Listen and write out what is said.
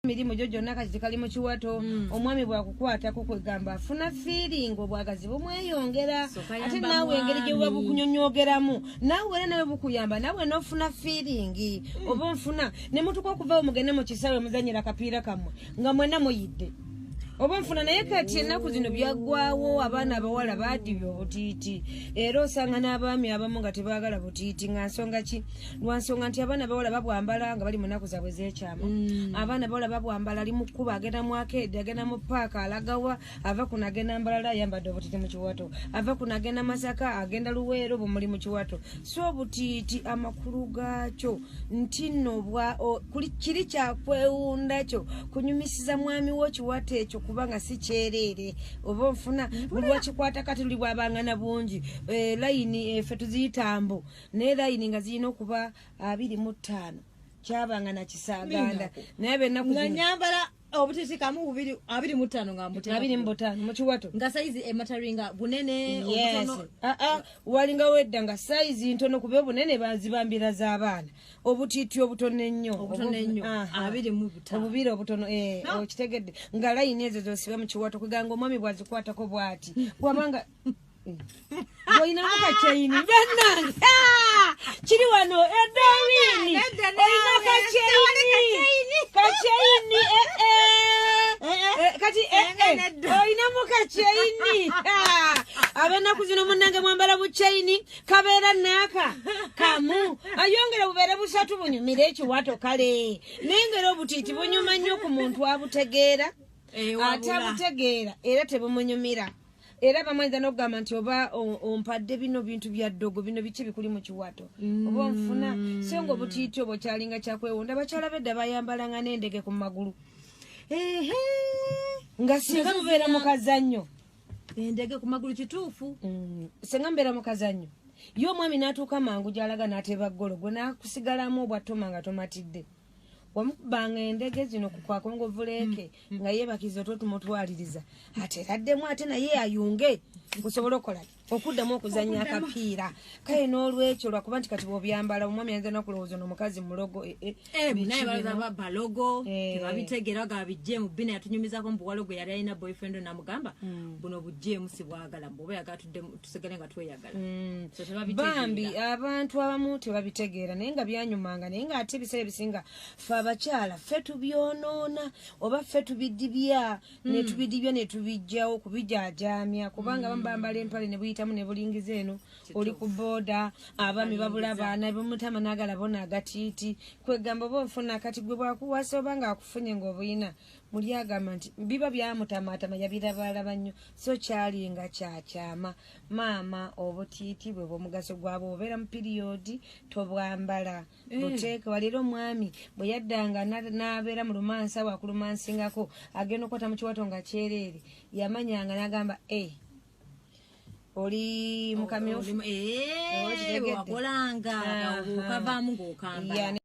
mirimu gyo gyonna kati kali mu kiwato omwami bwakukwatako kwegamba afuna feeling obwagazi bumweyongera ate naawe engeri gye buba bukunyonyogeramu naawe era nawe bukuyamba nawe nofuna feeling oba nfuna ne mutuka okuva mugende mu kisawe muzanyira kapiira kamwe nga mwena muyidde oba nfuna naye kati ennaku zino byaggwawo abaana abawala baadibya obutiiti era osanga n'abaami abamu nga tebaagala butiiti nga nsonga ki lwansonga nti abaana abawala babwambala nga bali mu nnaku zaabwe z'ekyama abaana abawala babwambala ali mu kkuba agenda mu akeedi agenda mu paaka alagawa ava kuno agenda mbalala ayambadde obutiiti mu kiwato ava kuno agenda Masaka agenda Luweero bwe muli mu kiwato so obutiiti amakulu gaakyo nti nno kiri kyakwewunda kyo kunyumisiza mwami wo kiwato ekyo kubanga si kyerere oba nfuna buli wakikwata kati tuli bwabangana bungi layini efe tuziyitambo naye layini nga zirina okuba 25 kyabanga nakisaganda naye bennaku nga nyambala obutiti kamu 25 nga mbuti 25 mu kiwato nga saizi emataringa bunene obutono walinga wedda nga saizi ntono kuba bunene bazibambira z'abaana obutiti obutono ennyo 25 obubiri obutono okitegedde nga layini ezo zosiba mu kiwato kweganga omwami bwazikwatako bwati bwabanga oyinamu kakyeyini bannange kiri wano edawini oyina kakyeyini kati oyinamu kakyeyini abennaku zino munnange mwambala bukyeyini kabeera naaka kamu ayongera bubeere busatu bunyumire ekiwato kale nengera obutiiti bunyuma nnyo ku muntu abutegeera ate abutegeera era tebumunyumira era bamanyiza n'okugamba nti oba ompadde bino bintu bya ddogo bino biki bikuli mu kiwato oba onfuna so nga obutiiti obwo kyalinga kyakwewunda bakyala bedda bayambalanga n'endege ku magulu nga singa mubeera mu kazannyo endege ku magulu kituufu singa mubeera mu kazannyo ye omwami n'atuuka mangu gy'alaga n'ateeba ggolo gwe n'akusigalamu obwatoma nga tomatidde wamukubanga endege zino kukwakongovuleeke nga yeebakiza ototumutwaliriza ate eraddemu ate naye ayunge kusobola okukola okuddamu okuzannya akapiira kale n'olwekyo lwakuba nti kati bw'obyambala omwami ayinza n'okulowooza n'omukazi mulogo naye baza balogo tebabitegeera nga bijjeemu bina yatunyumizako mbuwalo gwe yali alina boyfriend namugamba buno bujjeemu si bwagala bw'oba yagala tusigale nga tweyagala bambi abantu abamu tebabitegeera naye nga byanyumanga naye ng'ate ebiseera ebisinga fe abakyala ffe tubyonoona oba ffe tubidibya netubijjawo kubijaajamya kubanga bambala empale ne buyitamu ne bulingiza eno oli ku booda abaami babula abaana bamutama n'agala bona agatiiti kwegamba oba ofuna akati gwe bwakuwasa oba ng'akufunye ng'obuyina muli agamba nti biba byamutamaatama yabirabalaba nnyo so kyali nga kyakyama maama obutiiti bwe bw'omugaso gwabwe obeera mu piriyodi tobwambala buteeke walira omwami bwe yaddanga n'abeera mu lumansi awo akulumansingako agenda okwata mu kiwato nga kyereere yamanyanga n'agamba oli mukamyofu wakolanga okavaamu ng'okambala